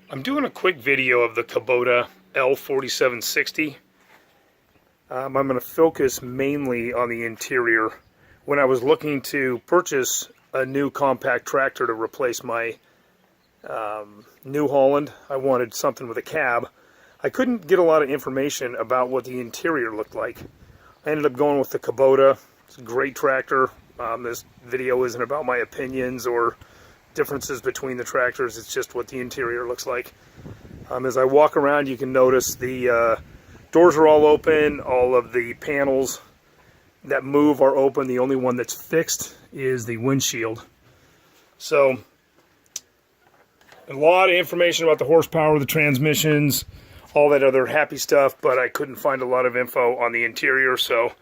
I'm doing a quick video of the Kubota L4760. I'm going to focus mainly on the interior. When I was looking to purchase a new compact tractor to replace my New Holland, I wanted something with a cab. I couldn't get a lot of information about what the interior looked like. I ended up going with the Kubota. It's a great tractor. This video isn't about my opinions or differences between the tractors. It's just what the interior looks like. As I walk around, you can notice the doors are all open. All of the panels that move are open. The only one that's fixed is the windshield. So a lot of information about the horsepower, the transmissions, all that other happy stuff, but I couldn't find a lot of info on the interior, so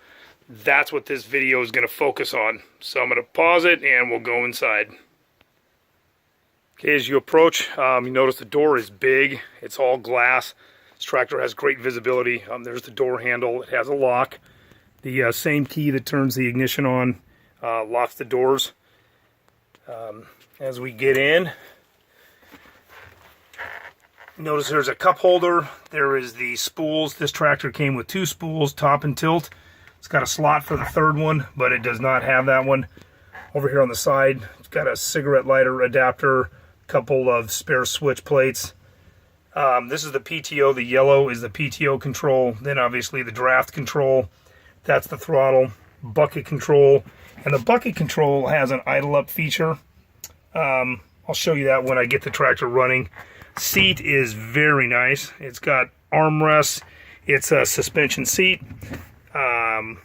that's what this video is going to focus on. So I'm going to pause it and we'll go inside. Okay, as you approach, you notice the door is big. It's all glass. This tractor has great visibility. There's the door handle. It has a lock. The same key that turns the ignition on locks the doors. As we get in, notice there's a cup holder. There is the spools. This tractor came with two spools, top and tilt. It's got a slot for the third one, but it does not have that one. Over here on the side, it's got a cigarette lighter adapter, couple of spare switch plates. This is the PTO. The yellow is the PTO control. Then obviously the draft control. That's the throttle. Bucket control. And the bucket control has an idle up feature. I'll show you that when I get the tractor running. Seat is very nice. It's got armrests. It's a suspension seat. And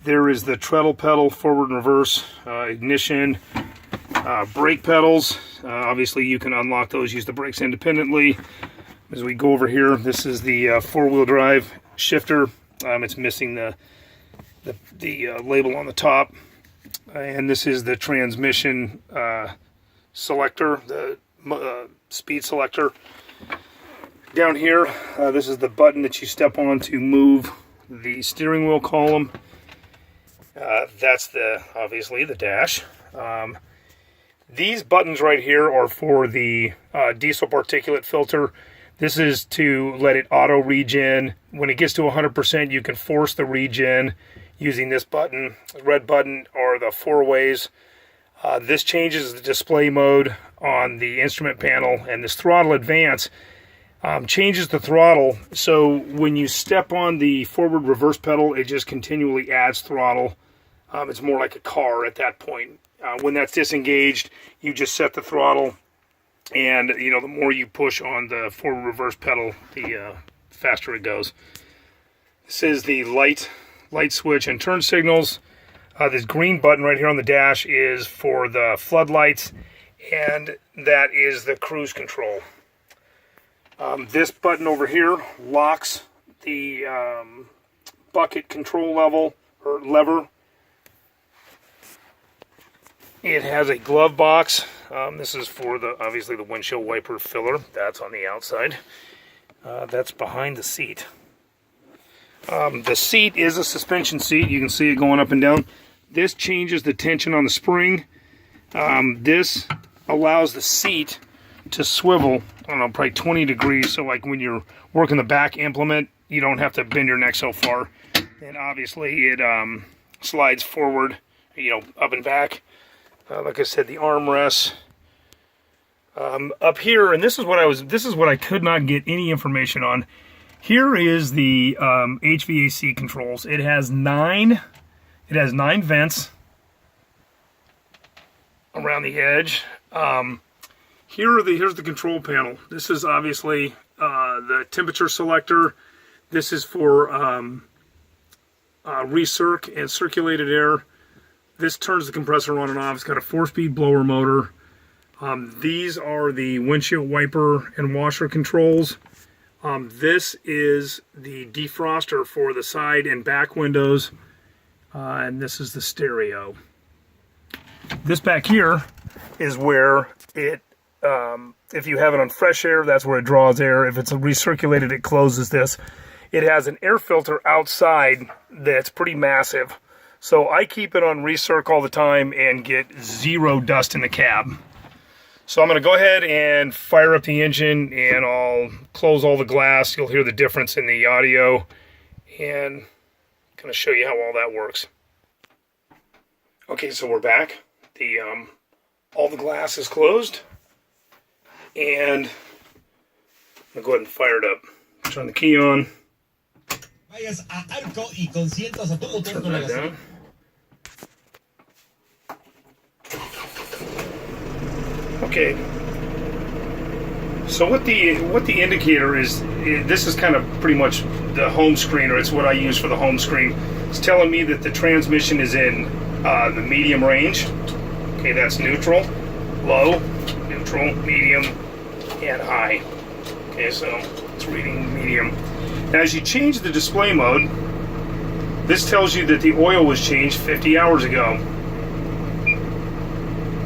there is the treadle pedal, forward and reverse, ignition, brake pedals. Obviously you can unlock those, use the brakes independently. As we go over here, this is the four-wheel drive shifter. It's missing the label on the top. And this is the transmission selector, the speed selector. Down here, this is the button that you step on to move the steering wheel column. That's obviously the dash. These buttons right here are for the diesel particulate filter. This is to let it auto regen. When it gets to 100%, you can force the regen using this button. The red button are the four ways. This changes the display mode on the instrument panel, and this Throttle Advance changes the throttle. So when you step on the forward reverse pedal, it just continually adds throttle. It's more like a car at that point. When that's disengaged, you just set the throttle, and the more you push on the forward reverse pedal, the faster it goes. This is the light switch and turn signals. This green button right here on the dash is for the floodlights, and that is the cruise control. This button over here locks the bucket control lever. It has a glove box. This is for obviously the windshield wiper filler. That's on the outside. That's behind the seat. The seat is a suspension seat. You can see it going up and down. This changes the tension on the spring. This allows the seat to swivel, I don't know, probably 20 degrees. So like when you're working the back implement, you don't have to bend your neck so far. And obviously it slides forward, up and back. Like I said, the armrests. Up here, and this is what I could not get any information on. Here is the HVAC controls. It has nine vents around the edge. Here's the control panel. This is obviously the temperature selector. This is for recirc and circulated air. This turns the compressor on and off. It's got a 4-speed blower motor. These are the windshield wiper and washer controls. This is the defroster for the side and back windows. And this is the stereo. This back here is where it, if you have it on fresh air, that's where it draws air. If it's recirculated, it closes this. It has an air filter outside that's pretty massive. So I keep it on recirc all the time and get zero dust in the cab. So I'm going to go ahead and fire up the engine, and I'll close all the glass. You'll hear the difference in the audio, and I'm going to show you how all that works. Okay, so we're back. All the glass is closed, and I'm going to go ahead and fire it up. Turn the key on. Turn that down. Okay. So what the indicator is, this is kind of pretty much the home screen, or it's what I use for the home screen. It's telling me that the transmission is in the medium range. Okay, that's neutral, low, neutral, medium, and high. Okay, so it's reading medium. Now, as you change the display mode, this tells you that the oil was changed 50 hours ago.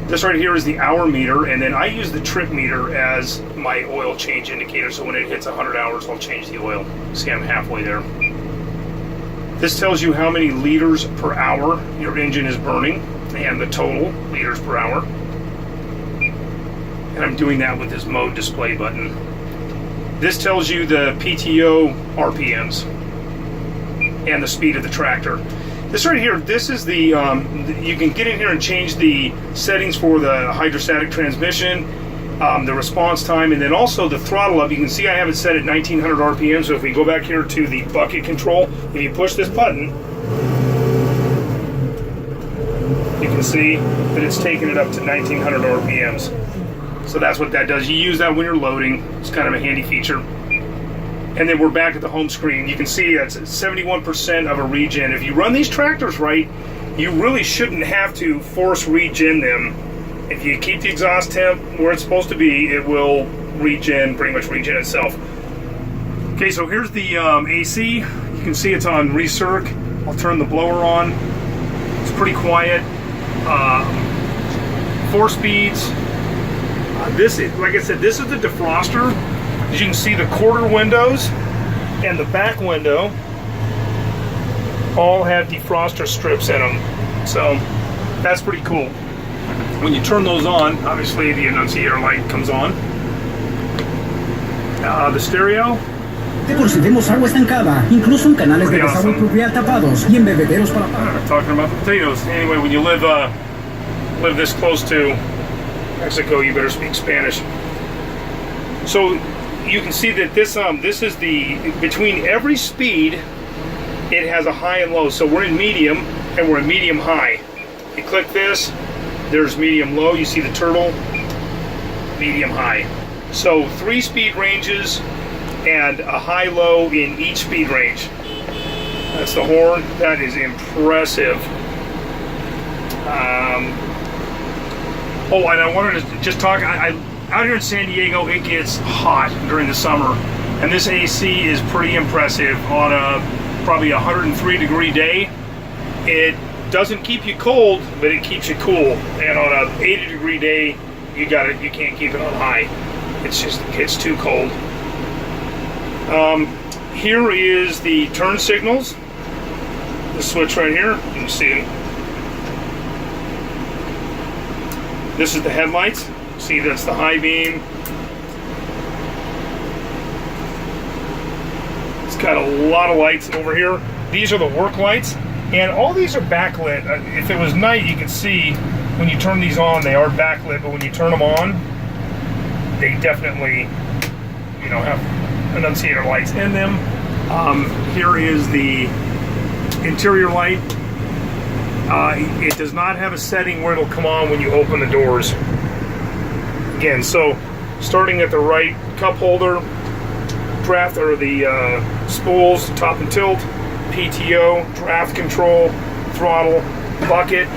This right here is the hour meter, and then I use the trip meter as my oil change indicator, so when it hits 100 hours, I'll change the oil. See, I'm halfway there. This tells you how many liters per hour your engine is burning, and the total liters per hour. And I'm doing that with this mode display button. This tells you the PTO RPMs and the speed of the tractor. This right here, this is the, you can get in here and change the settings for the hydrostatic transmission, the response time, and then also the throttle up. You can see I have it set at 1900 RPM, so if we go back here to the bucket control, if you push this button, you can see that it's taking it up to 1900 RPMs. So that's what that does. You use that when you're loading. It's kind of a handy feature. And then we're back at the home screen. You can see that's 71% of a regen. If you run these tractors right, you really shouldn't have to force regen them. If you keep the exhaust temp where it's supposed to be, it will regen, pretty much regen itself. Okay, so here's the AC. You can see it's on recirc. I'll turn the blower on. It's pretty quiet. 4 speeds. This is, like I said, this is the defroster. As you can see, the quarter windows and the back window all have defroster strips in them. So that's pretty cool. When you turn those on, obviously the annunciator light comes on. The stereo. Concedemos agua estancada, incluso en canales de desagüe pluvial tapados y en bebederos para... Talking about the potatoes. Anyway, when you live this close to Mexico, you better speak Spanish. So you can see that this is the, between every speed, it has a high and low. So we're in medium, and we're in medium high. You click this, there's medium low. You see the turtle, medium high. So 3 speed ranges and a high low in each speed range. That's the horn. That is impressive. Oh, and I wanted to just talk, out here in San Diego, it gets hot during the summer, and this AC is pretty impressive. On a probably 103 degree day, it doesn't keep you cold, but it keeps you cool. And on a 80 degree day, you can't keep it on high. It's too cold. Here is the turn signals. The switch right here, you can see it. This is the headlights. See, that's the high beam. It's got a lot of lights over here. These are the work lights, and all these are backlit. If it was night, you could see when you turn these on, they are backlit, but when you turn them on, they definitely, have annunciator lights in them. Here is the interior light. It does not have a setting where it'll come on when you open the doors. Again, so starting at the right cup holder, draft, or the spools, top and tilt, PTO, draft control, throttle, bucket.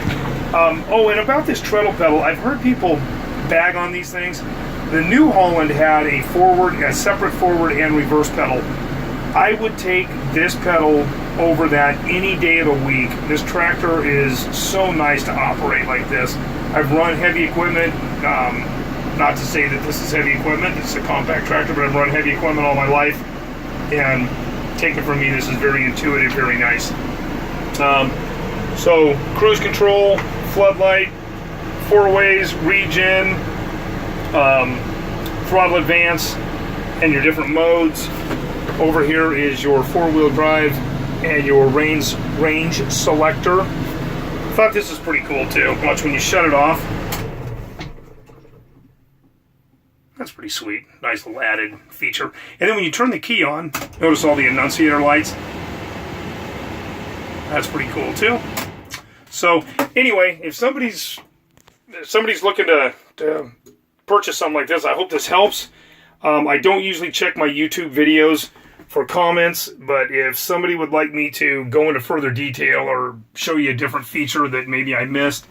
Oh, and about this treadle pedal, I've heard people bag on these things. The New Holland had a separate forward and reverse pedal. I would take this pedal over that any day of the week. This tractor is so nice to operate like this. I've run heavy equipment, not to say that this is heavy equipment, it's a compact tractor, but I've run heavy equipment all my life, and take it from me, this is very intuitive, very nice. So cruise control, floodlight, 4 ways, regen, throttle advance and your different modes. Over here is your four-wheel drive and your range selector. I thought this is pretty cool too. Watch when you shut it off. That's pretty sweet. Nice little added feature. And then when you turn the key on, notice all the annunciator lights. That's pretty cool too. So anyway, if somebody's looking to purchase something like this, I hope this helps. I don't usually check my YouTube videos for comments, but if somebody would like me to go into further detail or show you a different feature that maybe I missed,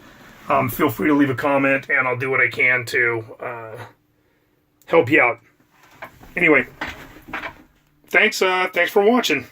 feel free to leave a comment and I'll do what I can to help you out. Anyway, thanks for watching.